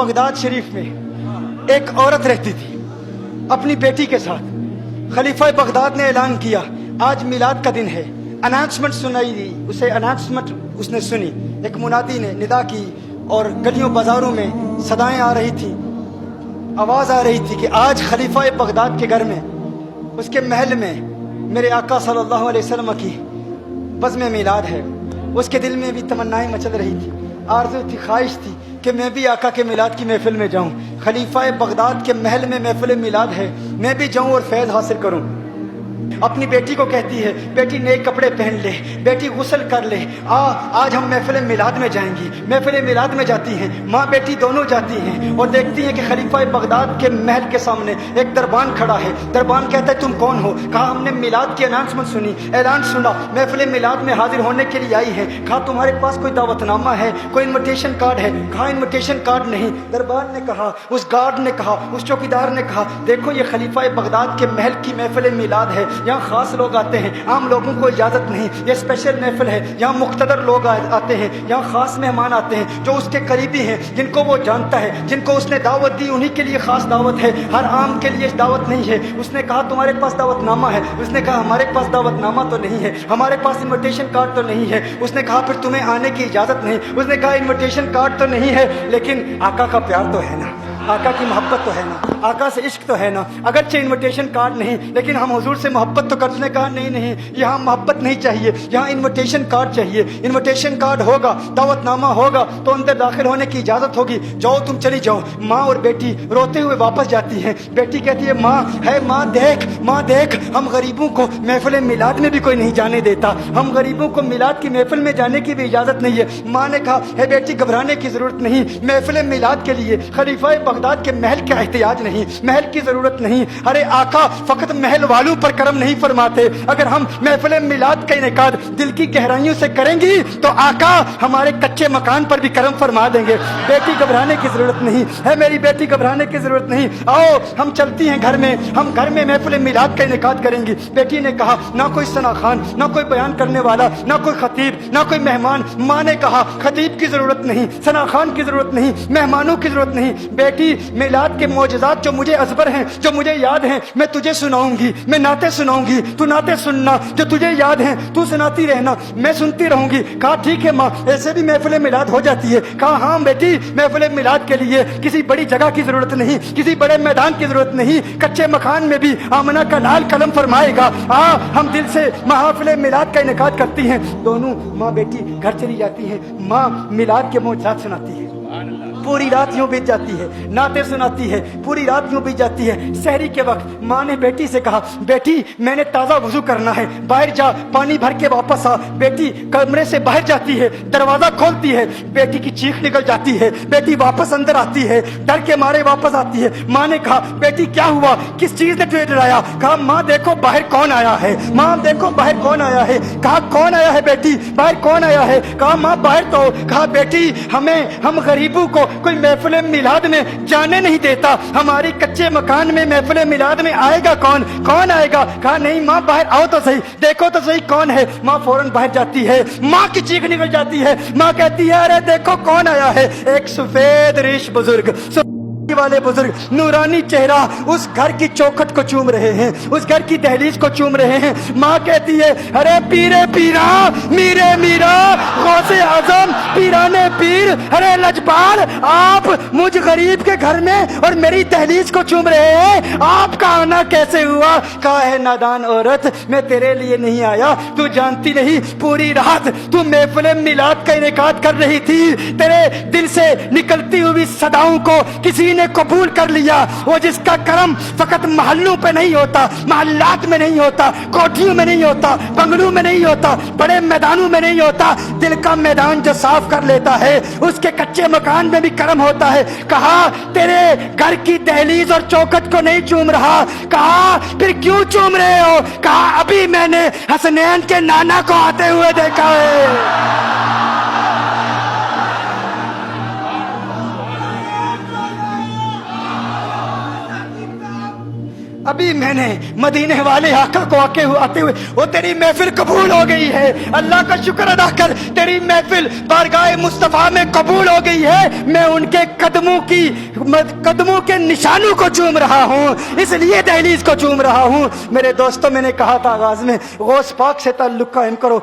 Baghdad शरीफ में एक औरत रहती थी अपनी बेटी के साथ। खलीफा बगदाद ने ऐलान किया आज मिलाद का दिन है। अनाउंसमेंट सुनाई दी उसे, अनाउंसमेंट उसने सुनी, एक मुनादी ने निदा की और गलियों बाजारों में सदाएं आ रही थी, आवाज आ रही थी कि आज खलीफा बगदाद के घर में, उसके महल में मेरे आका सल्लल्लाहु अलैहि वसल्लम की बज़्म मिलाद है। उसके दिल में भी तमन्नाएं मचल रही थी, आरज़ू थी, ख्वाहिश थी कि मैं भी आका के मिलाद की महफिल में जाऊं। खलीफा बगदाद के महल में महफिल मिलाद है, मैं भी जाऊं और फैज़ हासिल करूं। अपनी बेटी को कहती है बेटी नए कपड़े पहन ले, बेटी गुस्ल कर ले, आज हम महफिल मिलाद में जाएंगी। महफिल मिलाद में जाती हैं, माँ बेटी दोनों जाती हैं और देखती हैं कि खलीफा बगदाद के महल के सामने एक दरबान खड़ा है। दरबान कहता है तुम कौन हो? कहा हमने मिलाद की अनाउंसमेंट सुनी, ऐलान सुना, महफिल मिलाद में हाजिर होने के लिए आई है। कहा तुम्हारे पास कोई दावतनामा है, कोई इन्विटेशन कार्ड है? कहा इन्विटेशन कार्ड नहीं। दरबान ने कहा, उस गार्ड ने कहा, उस चौकीदार ने कहा देखो ये खलीफा बगदाद के महल की महफिल मिलाद है, यहाँ खास लोग आते हैं, आम लोगों को इजाजत नहीं, ये स्पेशल महफिल है, यहाँ मुख्तदर लोग आते हैं, यहाँ खास मेहमान आते हैं जो उसके करीबी हैं, जिनको वो जानता है, जिनको उसने दावत दी उन्हीं के लिए खास दावत है, हर आम के लिए दावत नहीं है। उसने कहा तुम्हारे पास दावतनामा है? उसने कहा हमारे पास दावतनामा तो नहीं है, हमारे पास इन्विटेशन कार्ड तो नहीं है। उसने कहा फिर तुम्हें आने की इजाजत नहीं। उसने कहा इन्विटेशन कार्ड तो नहीं है लेकिन आका का प्यार तो है ना, आका की मोहब्बत तो है ना, आका से इश्क तो है ना। अगरचे इन्विटेशन कार्ड नहीं लेकिन हम हुजूर से मोहब्बत तो करते। कहा नहीं नहीं, यहाँ मोहब्बत नहीं चाहिए, यहाँ इन्विटेशन कार्ड चाहिए। इन्विटेशन कार्ड होगा, दावतनामा होगा तो अंदर दाखिल होने की इजाजत होगी। जाओ तुम चली जाओ। माँ और बेटी रोते हुए वापस जाती हैं। बेटी कहती है माँ है, माँ देख, माँ देख, हम गरीबों को महफिल मिलाद में भी कोई नहीं जाने देता, हम गरीबों को मिलाद की महफिल में जाने की भी इजाजत नहीं है। माँ ने कहा है बेटी घबराने की जरूरत नहीं, महफिल मिलाद के लिए खलीफा बगदाद के महल का एहतियाज नहीं, महल की जरूरत नहीं। अरे आका फकत महल वालों पर करम नहीं फरमाते, अगर हम महफिल मिलाद का इनेकाद दिल की गहराइयों से करेंगी तो आका हमारे कच्चे मकान पर भी करम फरमा देंगे। बेटी घबराने की जरूरत नहीं है, मेरी बेटी घबराने की जरूरत नहीं, आओ हम चलती हैं घर में, हम घर में महफिल मिलाद का इनेकाद करेंगी। बेटी ने कहा ना कोई सना खान, ना कोई बयान करने वाला, ना कोई खतीब, ना कोई मेहमान। माँ ने कहा खतीब की जरूरत नहीं, सना खान की जरूरत नहीं, मेहमानों की जरूरत नहीं। बेटी मिलाद के मौजज़ात जो मुझे अज़बर हैं, जो मुझे याद हैं, मैं तुझे सुनाऊंगी, मैं नाते सुनाऊंगी, तू नाते सुनना, जो तुझे याद हैं तू सुनाती रहना, मैं सुनती रहूंगी। कहा ठीक है माँ, ऐसे भी महफिल मिलाद हो जाती है। कहा हाँ बेटी, महफिल मिलाद के लिए किसी बड़ी जगह की जरूरत नहीं, किसी बड़े मैदान की जरूरत नहीं, कच्चे मकान में भी आमना का लाल कलम फरमाएगा। हम दिल से महफिल मिलाद का इनेकाद करती हैं। दोनों माँ बेटी घर चली जाती हैं। माँ मिलाद के मौजज़ात सुनाती है, पूरी रात यूं बीत जाती है, नाते सुनाती है, पूरी रात यूं बीत जाती है। सहरी के वक्त माँ ने बेटी से कहा बेटी मैंने ताज़ा वजू करना है, बाहर जा, पानी भर के वापस आ। बेटी कमरे से बाहर जाती है, दरवाजा खोलती है, बेटी की चीख निकल जाती है, बेटी वापस अंदर आती है, डर के मारे वापस आती है। माँ ने कहा बेटी क्या हुआ, किस चीज ने तुझे डराया? कहा माँ देखो बाहर कौन आया है, माँ देखो बाहर कौन आया है। कहा कौन आया है बेटी, बाहर कौन आया है? कहा माँ बाहर तो। कहा बेटी हम गरीबों को कोई महफिल मिलाद में जाने नहीं देता, हमारी कच्चे मकान में महफिल मिलाद में आएगा कौन, कौन आएगा? कहा नहीं माँ बाहर आओ तो सही, देखो तो सही कौन है। माँ फौरन बाहर जाती है, माँ की चीख निकल जाती है। माँ कहती है अरे देखो कौन आया है, एक सफेद रेश बुजुर्ग वाले बुजुर्ग, नूरानी चेहरा उस घर की चौखट को चूम रहे हैं, उस घर की दहलीज को चूम रहे हैं। माँ कहती है अरे पीरे पीरा, मीरे मीरा, गौसे आजम, पीराने पीर, अरे लजपाल, आप मुझ गरीब के घर में और मेरी दहलीज को चूम रहे हैं, आपका आना कैसे हुआ? कहा है नादान औरत, मैं तेरे लिए नहीं आया, तू जानती नहीं पूरी रात तू महफिल मिलाद का इनेकाद कर रही थी, तेरे दिल से निकलती हुई सदाओं को किसी ने कबूल कर लिया। वो जिसका करम फकत महल्लों पे नहीं होता, महल्लात में नहीं होता, कोठियों में नहीं होता, बंगलों में नहीं होता, बड़े मैदानों में नहीं होता, दिल का मैदान जो साफ कर लेता है उसके कच्चे मकान में भी करम होता है। कहा तेरे घर की दहलीज और चौखट को नहीं चूम रहा। कहा फिर क्यों चूम रहे हो? कहा अभी मैंने हसनैन के नाना को आते हुए देखा है। ابھی میں نے مدینے والے آقا کو آتے ہوئے وہ تیری محفل قبول ہو گئی ہے، اللہ کا شکر ادا کر، تیری محفل بارگاہ مصطفیٰ میں قبول ہو گئی ہے، میں ان کے قدموں کے نشانوں کو چوم رہا ہوں، اس لیے دہلیز کو چوم رہا ہوں۔ میرے دوستوں، میں نے کہا تھا آغاز میں، غوث پاک سے تعلق قائم کرو۔